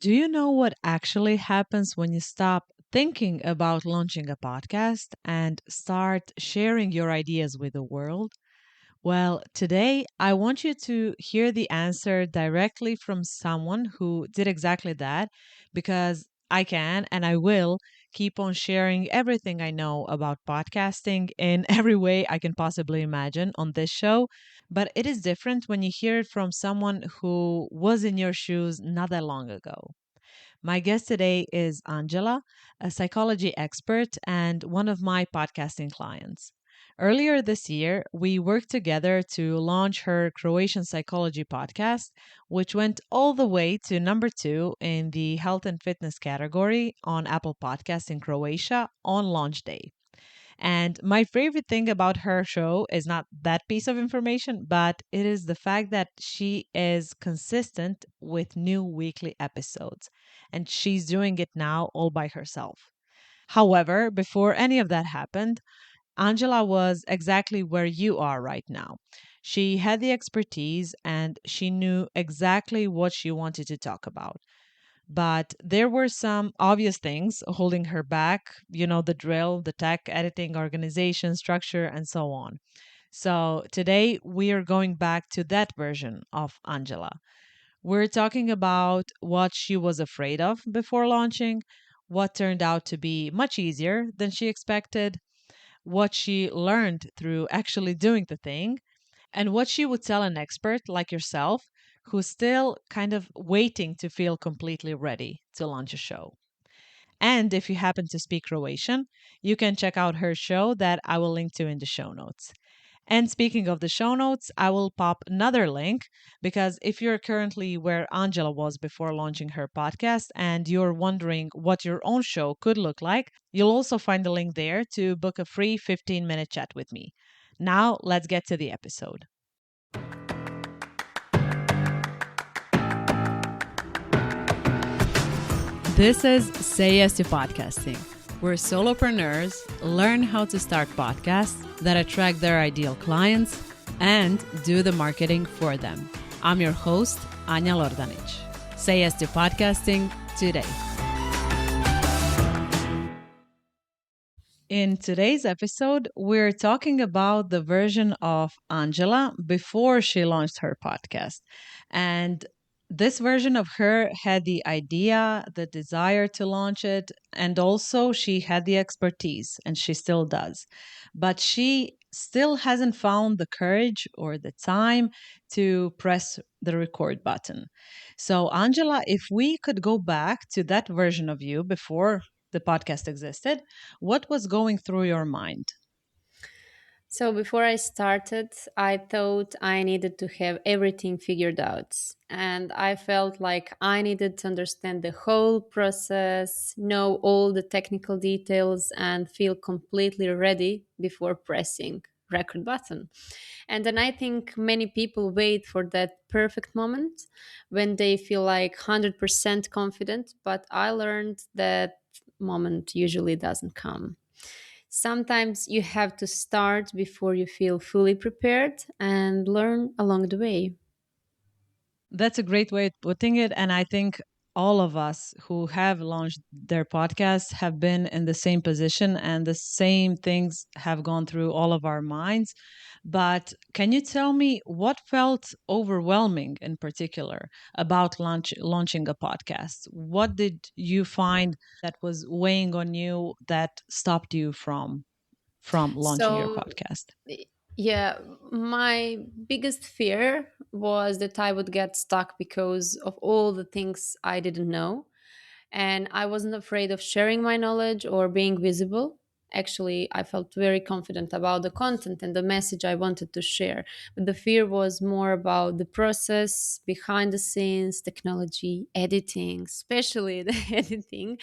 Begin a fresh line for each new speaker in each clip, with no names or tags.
Do you know what actually happens when you stop thinking about launching a podcast and start sharing your ideas with the world? Well, today I want you to hear the answer directly from someone who did exactly that because I can and I will keep on sharing everything I know about podcasting in every way I can possibly imagine on this show. But it is different when you hear it from someone who was in your shoes not that long ago. My guest today is Anđela, a psychology expert and one of my podcasting clients. Earlier this year, we worked together to launch her Croatian psychology podcast, which went all the way to number 2 in the health and fitness category on Apple Podcasts in Croatia on launch day. And my favorite thing about her show is not that piece of information, but it is the fact that she is consistent with new weekly episodes. And she's doing it now all by herself. However, before any of that happened, Angela was exactly where you are right now. She had the expertise and she knew exactly what she wanted to talk about. But there were some obvious things holding her back, the drill, the tech, editing, organization, structure, and so on. So today we are going back to that version of Angela. We're talking about what she was afraid of before launching, what turned out to be much easier than she expected, what she learned through actually doing the thing, and what she would tell an expert like yourself who's still kind of waiting to feel completely ready to launch a show. And if you happen to speak Croatian, you can check out her show that I will link to in the show notes. And speaking of the show notes, I will pop another link because if you're currently where Angela was before launching her podcast and you're wondering what your own show could look like, you'll also find a link there to book a free 15-minute chat with me. Now, let's get to the episode. This is Say Yes to Podcasting, where solopreneurs learn how to start podcasts that attract their ideal clients and do the marketing for them. I'm your host, Anja Lordanić. Say Yes to Podcasting today. In today's episode, we're talking about the version of Angela before she launched her podcast. And this version of her had the idea, the desire to launch it, and also she had the expertise, and she still does. But she still hasn't found the courage or the time to press the record button. So, Angela, if we could go back to that version of you before the podcast existed, what was going through your mind?
So before I started, I thought I needed to have everything figured out. And I felt like I needed to understand the whole process, know all the technical details, and feel completely ready before pressing record button. And then I think many people wait for that perfect moment when they feel like 100% confident, but I learned that moment usually doesn't come. Sometimes you have to start before you feel fully prepared and learn along the way.
That's a great way of putting it. And I think all of us who have launched their podcasts have been in the same position and the same things have gone through all of our minds. But can you tell me what felt overwhelming in particular about launching a podcast? What did you find that was weighing on you that stopped you from launching your
So,
podcast?
yeah, my biggest fear was that I would get stuck because of all the things I didn't know. And I wasn't afraid of sharing my knowledge or being visible. Actually, I felt very confident about the content and the message I wanted to share. But the fear was more about the process, behind the scenes, technology, editing, especially the editing,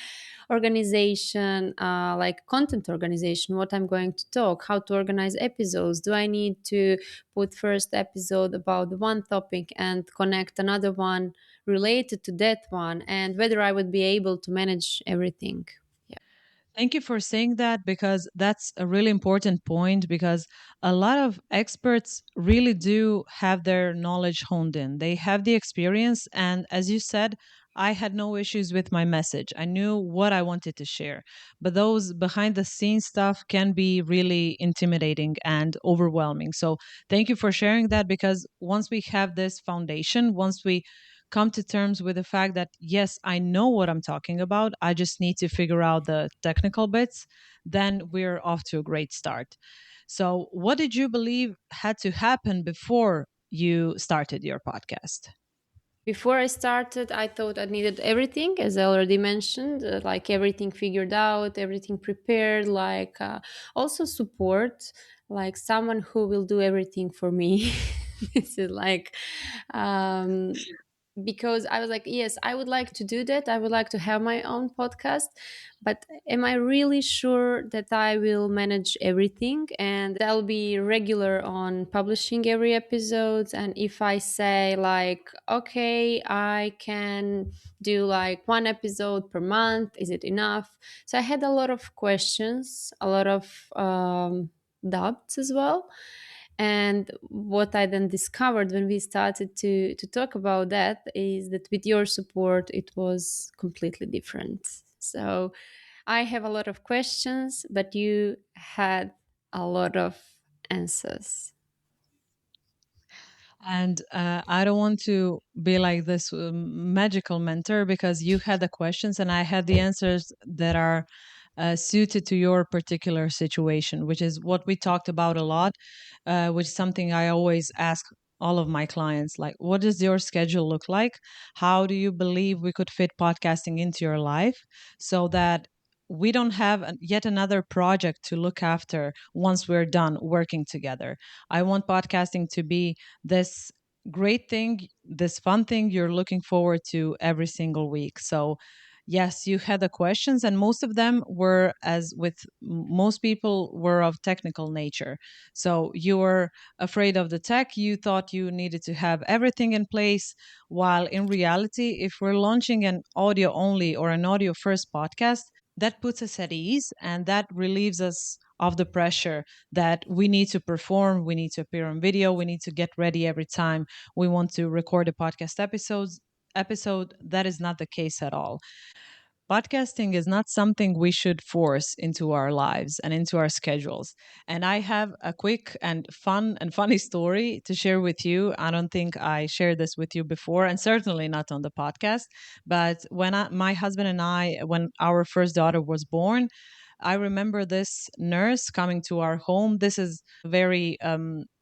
organization, like content organization, what I'm going to talk, how to organize episodes. Do I need to put first episode about the one topic and connect another one related to that one, and whether I would be able to manage everything. Yeah.
Thank you for saying that because that's a really important point because a lot of experts really do have their knowledge honed in. They have the experience and as you said, I had no issues with my message. I knew what I wanted to share. But those behind the scenes stuff can be really intimidating and overwhelming. So thank you for sharing that, because once we have this foundation, once we come to terms with the fact that, yes, I know what I'm talking about, I just need to figure out the technical bits, then we're off to a great start. So, what did you believe had to happen before you started your podcast?
Before I started, I thought I needed everything, as I already mentioned, like everything figured out, everything prepared, like also support, like someone who will do everything for me. This is like, um, because I was like, yes, I would like to do that. I would like to have my own podcast, but am I really sure that I will manage everything and I'll be regular on publishing every episode? And if I say like, okay, I can do like one episode per month, is it enough? So I had a lot of questions, a lot of doubts as well. And what I then discovered when we started to talk about that is that with your support, it was completely different. So I have a lot of questions, but you had a lot of answers.
And I don't want to be like this magical mentor, because you had the questions and I had the answers that are suited to your particular situation, which is what we talked about a lot, which is something I always ask all of my clients, like, what does your schedule look like? How do you believe we could fit podcasting into your life so that we don't have yet another project to look after once we're done working together? I want podcasting to be this great thing, this fun thing you're looking forward to every single week. So, yes, you had the questions, and most of them were, as with most people, were of technical nature. So, you were afraid of the tech. You thought you needed to have everything in place, while in reality, if we're launching an audio only or an audio first podcast, that puts us at ease and that relieves us of the pressure that we need to perform, we need to appear on video, we need to get ready every time we want to record a podcast episode. That is not the case at all. Podcasting is not something we should force into our lives and into our schedules. And I have a quick and fun and funny story to share with you. I don't think I shared this with you before, and certainly not on the podcast. But my husband and I, when our first daughter was born, I remember this nurse coming to our home. This is very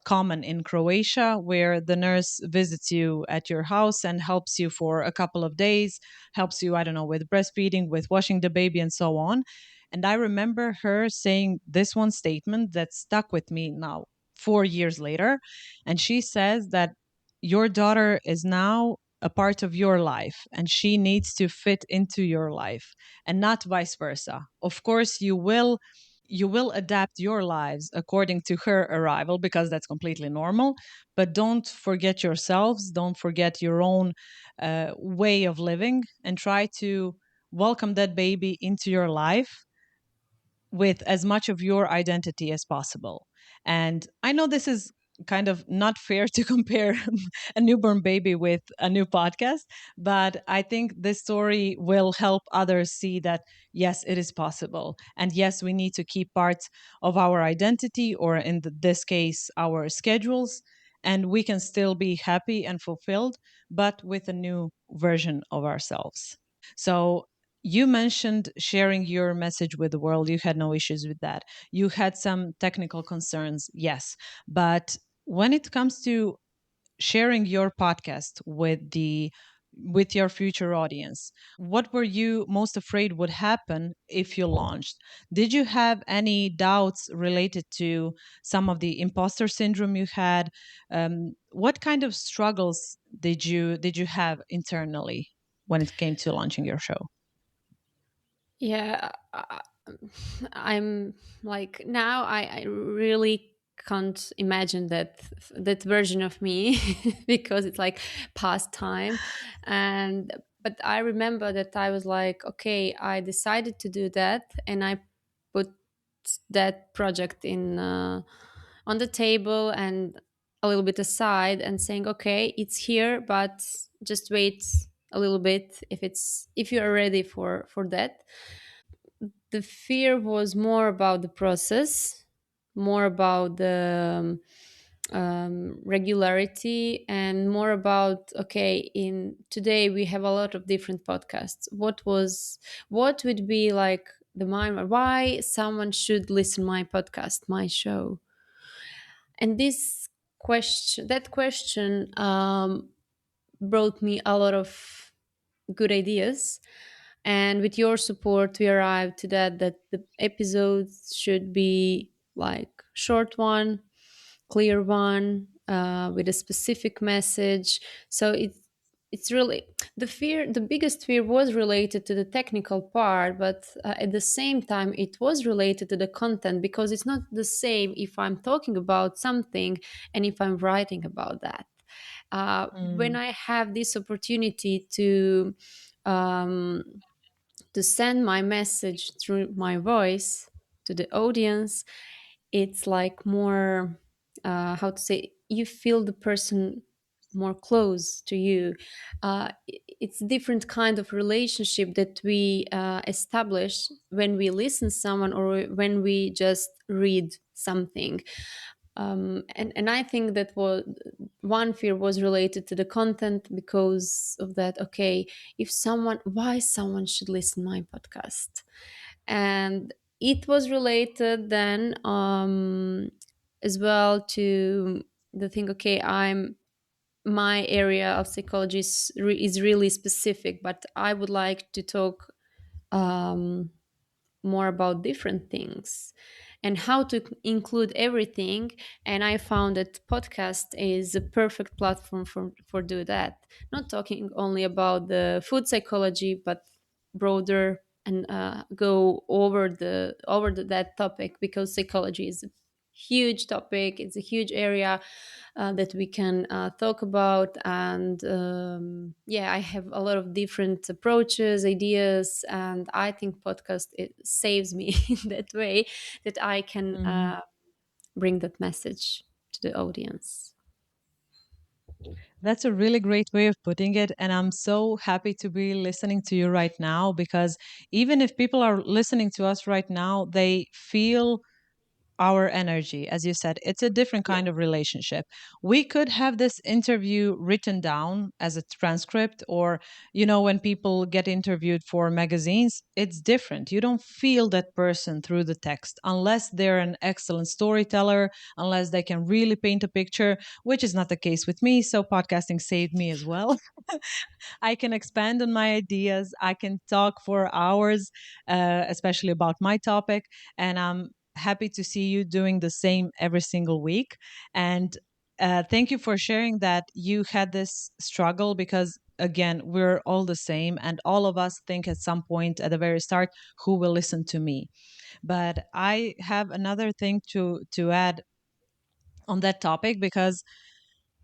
common in Croatia, where the nurse visits you at your house and helps you for a couple of days, helps you, I don't know, with breastfeeding, with washing the baby, and so on. And I remember her saying this one statement that stuck with me now, 4 years later. And she says that your daughter is now a part of your life and she needs to fit into your life and not vice versa. Of course, you will adapt your lives according to her arrival, because that's completely normal, but don't forget yourselves, don't forget your own way of living, and try to welcome that baby into your life with as much of your identity as possible. And I know this is kind of not fair to compare a newborn baby with a new podcast, but I think this story will help others see that, yes, it is possible. And yes, we need to keep parts of our identity, or in this case, our schedules, and we can still be happy and fulfilled, but with a new version of ourselves. So, you mentioned sharing your message with the world. You had no issues with that. You had some technical concerns, yes. But when it comes to sharing your podcast with your future audience, what were you most afraid would happen if you launched? Did you have any doubts related to some of the imposter syndrome you had? What kind of struggles did you have internally when it came to launching your show?
Yeah, I'm like now I really can't imagine that version of me because it's like past time. And but I remember that I was like, okay, I decided to do that, and I put that project in on the table and a little bit aside and saying, okay, it's here, but just wait a little bit if you are ready for that. The fear was more about the process, more about the regularity, and more about, okay, in today we have a lot of different podcasts. What would be like the mind, why someone should listen my podcast, my show? And that question brought me a lot of good ideas. And with your support, we arrived to that the episodes should be like short one, clear one, with a specific message. So it's really the biggest fear was related to the technical part, but at the same time it was related to the content, because it's not the same if I'm talking about something and if I'm writing about that. When
Mm.
I have this opportunity um, to send my message through my voice to the audience, it's like more, how to say, you feel the person more close to you. It's different kind of relationship that we establish when we listen someone or when we just read something. And I think that was one fear was related to the content, because of that. Okay, if someone, why someone should listen my podcast? And it was related then as well to the thing. Okay, I'm my area of psychology is really specific, but I would like to talk um, more about different things and how to include everything. And I found that podcast is a perfect platform for do that, not talking only about the food psychology, but broader, and go that topic, because psychology is a huge topic, it's a huge area that we can talk about. And yeah, I have a lot of different approaches, ideas, and I think podcast, it saves me in that way, that I can
Mm.
bring that message to the audience.
That's a really great way of putting it. And I'm so happy to be listening to you right now, because even if people are listening to us right now, they feel our energy. As you said, it's a different
Yeah.
kind of relationship. We could have this interview written down as a transcript, or when people get interviewed for magazines, it's different. You don't feel that person through the text unless they're an excellent storyteller, unless they can really paint a picture, which is not the case with me. So podcasting saved me as well. I can expand on my ideas. I can talk for hours, especially about my topic. And I'm happy to see you doing the same every single week. And thank you for sharing that you had this struggle, because again, we're all the same, and all of us think at some point at the very start, who will listen to me? But I have another thing to add on that topic, because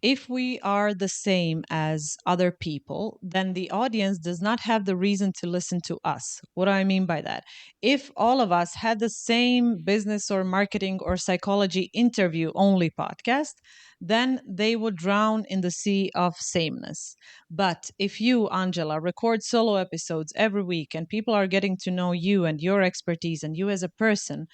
if we are the same as other people, then the audience does not have the reason to listen to us. What do I mean by that? If all of us had the same business or marketing or psychology interview only podcast, then they would drown in the sea of sameness. But if you, Angela, record solo episodes every week and people are getting to know you and your expertise and you as a person,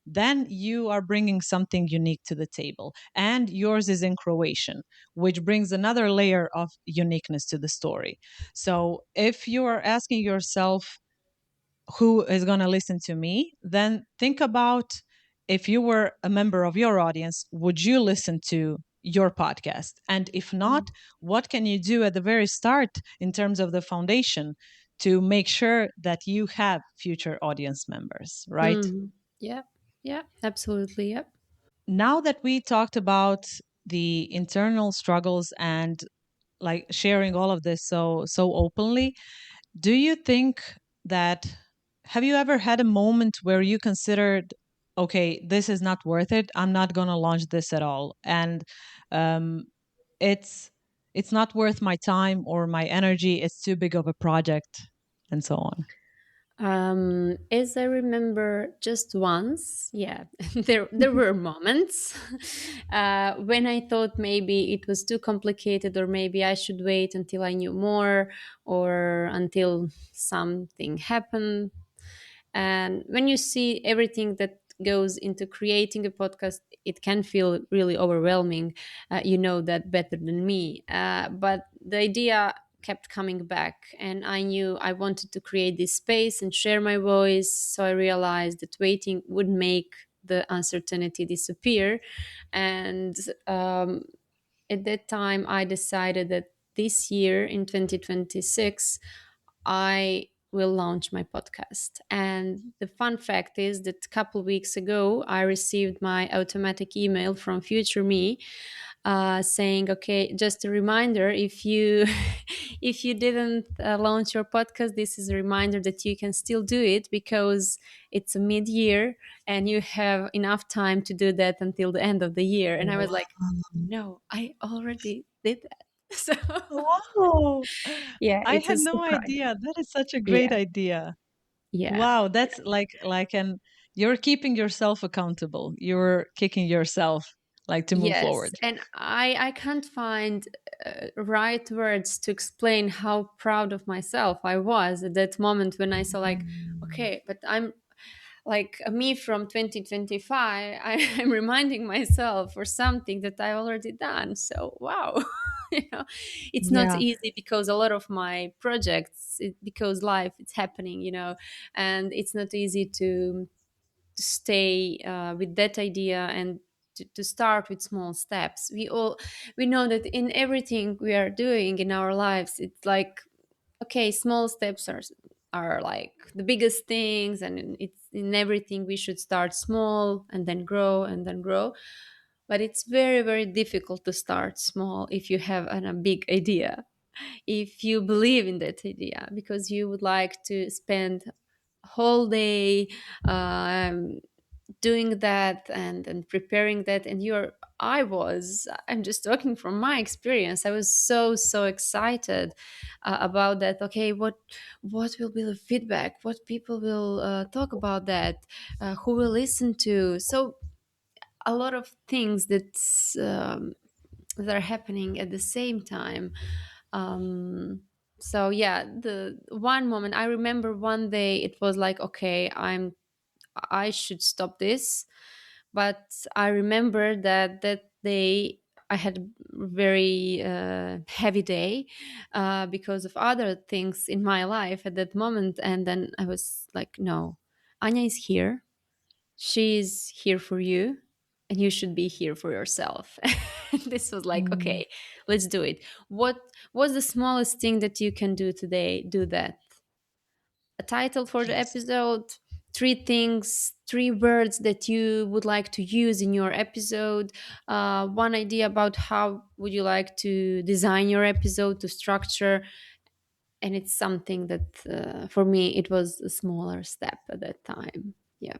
then you are bringing something unique to the table. And yours is in Croatian, which brings another layer of uniqueness to the story. So if you are asking yourself, who is going to listen to me, then think about, if you were a member of your audience, would you listen to your podcast? And if not, what can you do at the very start in terms of the foundation to make sure that you have future audience members, right?
Mm-hmm. Yeah, yeah, absolutely, yeah.
Now that we talked about the internal struggles and like sharing all of this so openly, do you think that, have you ever had a moment where you considered, okay, this is not worth it, I'm not going to launch this at all, and um it's it's not worth my time or my energy, it's too big of a project, and so on?
As I remember, just once, yeah, there were moments when I thought maybe it was too complicated, or maybe I should wait until I knew more, or until something happened. And when you see everything that goes into creating a podcast, it can feel really overwhelming. You know that better than me. But the idea kept coming back, and I knew I wanted to create this space and share my voice. So I realized that waiting would make the uncertainty disappear. And at that time, I decided that this year in 2026, I will launch my podcast. And the fun fact is that a couple weeks ago, I received my automatic email from future me saying, "Okay, just a reminder: if you if you didn't launch your podcast, this is a reminder that you can still do it because it's a mid-year and you have enough time to do that until the end of the year." And I was like, "No, I already did that." So
Wow.
yeah,
I
it's a
had no
surprise.
idea. That is such a great
Yeah,
idea.
yeah.
Wow, that's like an you're keeping yourself accountable. You're kicking yourself like to move
Yes,
forward.
and I can't find right words to explain how proud of myself I was at that moment when I saw, like, okay, but I'm like me from 2025. I'm reminding myself for something that I already done. So wow, you know, it's not
Yeah.
easy because a lot of my projects, because life it's happening, and it's not easy to stay with that idea and to start with small steps. We know that in everything we are doing in our lives, it's like, okay, small steps are like the biggest things, and it's in everything we should start small and then grow and then grow. But it's very, very difficult to start small if you have a big idea, if you believe in that idea, because you would like to spend a whole day um, doing that and preparing that. And I'm just talking from my experience, I was so excited about that. Okay, what will be the feedback, what people will talk about that, who will listen to. So a lot of things that are happening at the same time. um so yeah, the one moment I remember, one day it was like, okay, I should stop this. But I remember that that day I had a very heavy day because of other things in my life at that moment. And then I was like, no, Anya is here. She is here for you. And you should be here for yourself. This was like,
Mm.
okay, let's do it. What was the smallest thing that you can do today? Do that. A title for the
Yes.
episode, three things, three words that you would like to use in your episode, one idea about how would you like to design your episode, to structure. And it's something that for me it was a smaller step at that time. Yeah.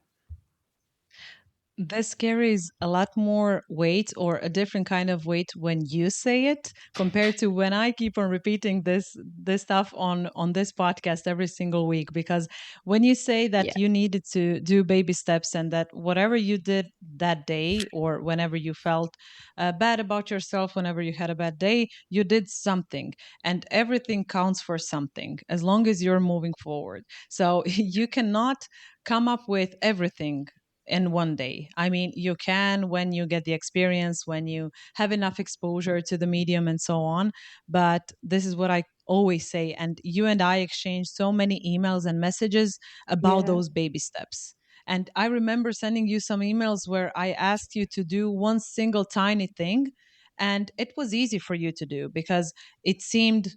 This carries a lot more weight or a different kind of weight when you say it compared to when I keep on repeating this stuff on this podcast every single week. Because when you say that
Yeah.
you needed to do baby steps and that whatever you did that day or whenever you felt bad about yourself, whenever you had a bad day, you did something, and everything counts for something as long as you're moving forward. So you cannot come up with everything in one day. I mean, you can when you get the experience, when you have enough exposure to the medium and so on. But this is what I always say. And you and I exchanged so many emails and messages about
Yeah.
those baby steps. And I remember sending you some emails where I asked you to do one single tiny thing. And it was easy for you to do because it seemed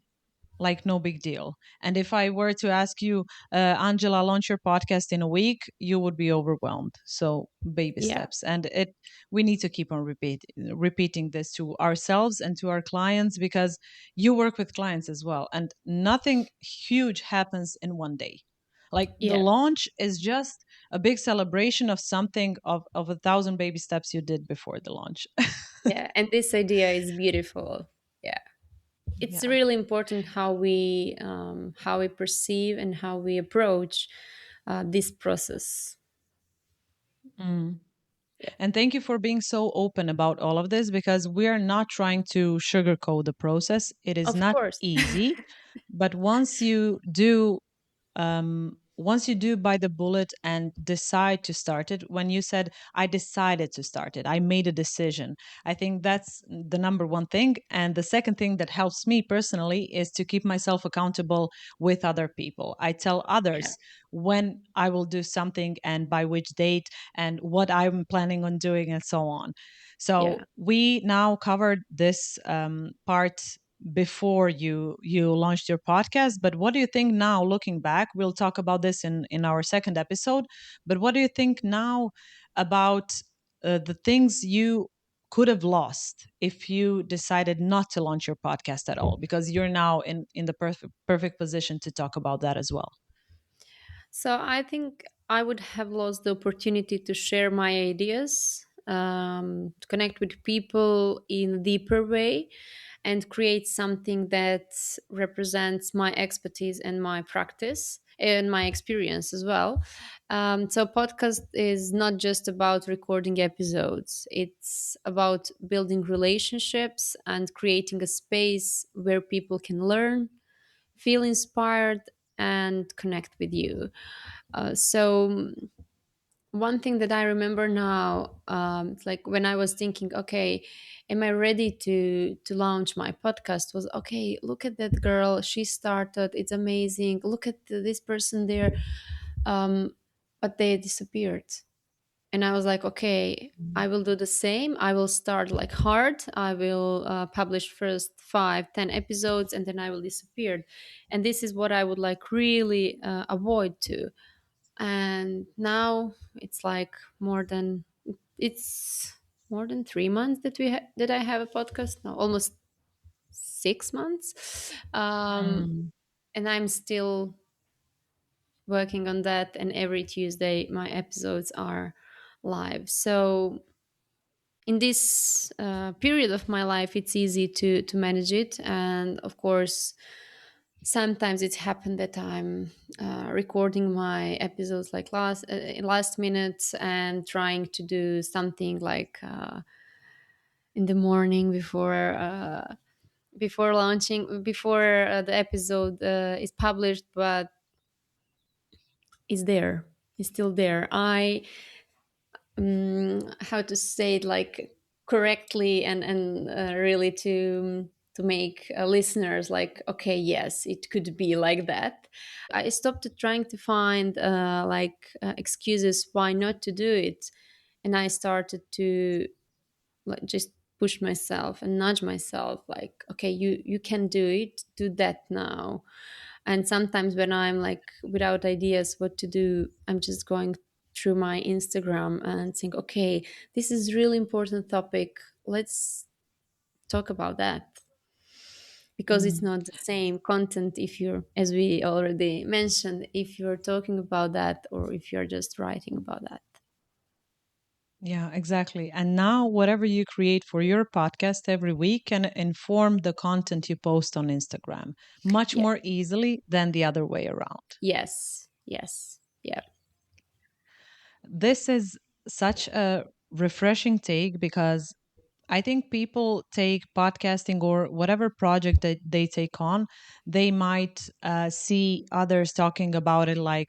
like no big deal. And if I were to ask you, Angela, launch your podcast in a week, you would be overwhelmed. So baby
Yeah.
steps, and it we need to keep on repeating this to ourselves and to our clients because you work with clients as well, and nothing huge happens in one day. Like the
Yeah.
launch is just a big celebration of something of 1,000 baby steps you did before the launch.
Yeah. And this idea is beautiful. Yeah. it's
Yeah.
really important how we perceive and how we approach this process.
Mm.
Yeah,
And thank you for being so open about all of this, because we are not trying to sugarcoat the process. It is
of
not
course.
easy, but once you do bite the bullet and decide to start it, when you said, I decided to start it, I made a decision, I think that's the number one thing. And the second thing that helps me personally is to keep myself accountable with other people. I tell
Yeah,
others when I will do something and by which date and what I'm planning on doing and so on.
yeah.
So we now covered this part before you launched your podcast, but what do you think now, looking back? We'll talk about this in our second episode, but what do you think now about the things you could have lost if you decided not to launch your podcast at all, because you're now in the perfect position to talk about that as well.
So I think I would have lost the opportunity to share my ideas, to connect with people in a deeper way, and create something that represents my expertise and my practice and my experience as well. So podcast is not just about recording episodes. It's about building relationships and creating a space where people can learn, feel inspired, and connect with you. So one thing that I remember now, it's like when I was thinking, okay, am I ready to launch my podcast? Was okay. Look at that girl; she started. It's amazing. Look at this person there, um, but they disappeared. And I was like, okay, I will do the same. I will start like hard. I will publish first 5, 10 episodes, and then I will disappear. And this is what I would like really avoid to. And now it's like it's more than 3 months that I have a podcast now, almost 6 months,
Mm.
and I'm still working on that. And every Tuesday, my episodes are live. So in this period of my life, it's easy to manage it, and of course sometimes it's happened that I'm recording my episodes like last minute and trying to do something like in the morning before launching, before the episode is published, but it's there, it's still there. I how to say it like correctly, and really to make listeners like, okay, yes, it could be like that. I stopped trying to find excuses why not to do it, and I started to like just push myself and nudge myself like, okay, you can do it, do that now. And sometimes when I'm like without ideas what to do, I'm just going through my Instagram and think, okay, this is really important topic, let's talk about that. Because it's
Mm.
not the same content if you're, as we already mentioned, if you're talking about that or if you're just writing about that.
Yeah, exactly. And now, whatever you create for your podcast every week can inform the content you post on Instagram much
Yeah.
more easily than the other way around.
Yes, yes, yeah.
This is such a refreshing take, because I think people take podcasting or whatever project that they take on, they might see others talking about it like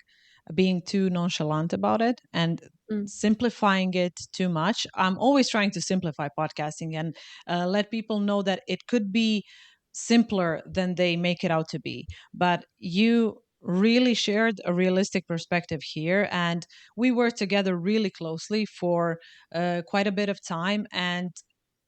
being too nonchalant about it and
Mm,
simplifying it too much. I'm always trying to simplify podcasting and let people know that it could be simpler than they make it out to be. But you really shared a realistic perspective here, and we worked together really closely for quite a bit of time. And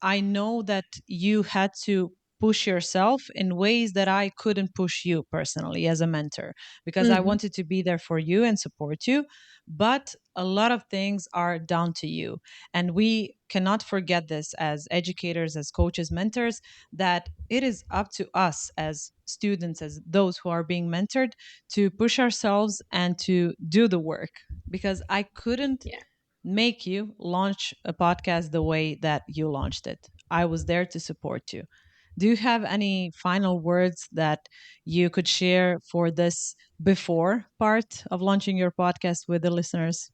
I know that you had to push yourself in ways that I couldn't push you personally as a mentor, because I
mhm.
wanted to be there for you and support you. But a lot of things are down to you. And we cannot forget this as educators, as coaches, mentors, that it is up to us as students, as those who are being mentored, to push ourselves and to do the work. Because I couldn't
Yeah.
make you launch a podcast the way that you launched it. I was there to support you. Do you have any final words that you could share for this before part of launching your podcast with the listeners?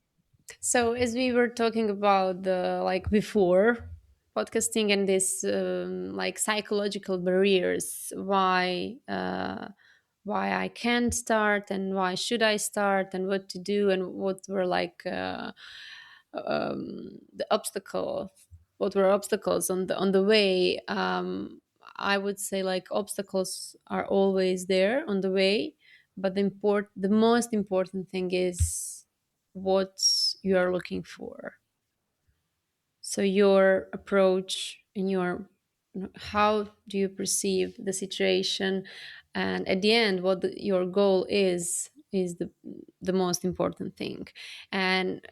So as we were talking about the like before podcasting and this like psychological barriers, why I can't start and why should I start and what to do and what were like the obstacles, what were obstacles on the way. I would say like obstacles are always there on the way, but the most important thing is what you are looking for. So your approach and your, how do you perceive the situation, and at the end what your goal is the most important thing. And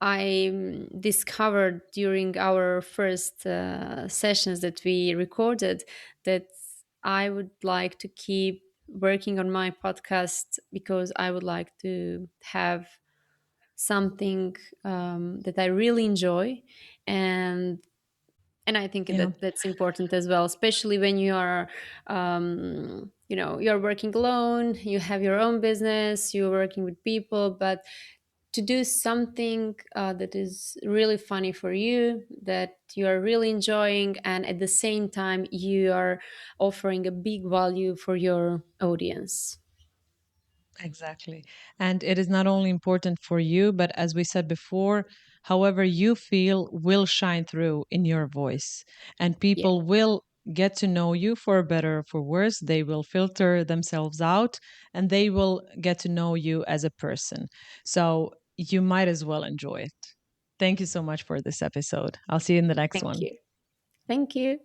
I discovered during our first sessions that we recorded that I would like to keep working on my podcast because I would like to have something that I really enjoy, and I think
Yeah.
that that's important as well, especially when you are, you're working alone, you have your own business, you're working with people, but to do something that is really funny for you, that you are really enjoying, and at the same time you are offering a big value for your audience.
Exactly. And it is not only important for you, but as we said before, however you feel will shine through in your voice. And
Yeah,
people will get to know you for better or for worse. They will filter themselves out and they will get to know you as a person. So you might as well enjoy it. Thank you so much for this episode. I'll see you in the next
thank
one.
you. Thank you.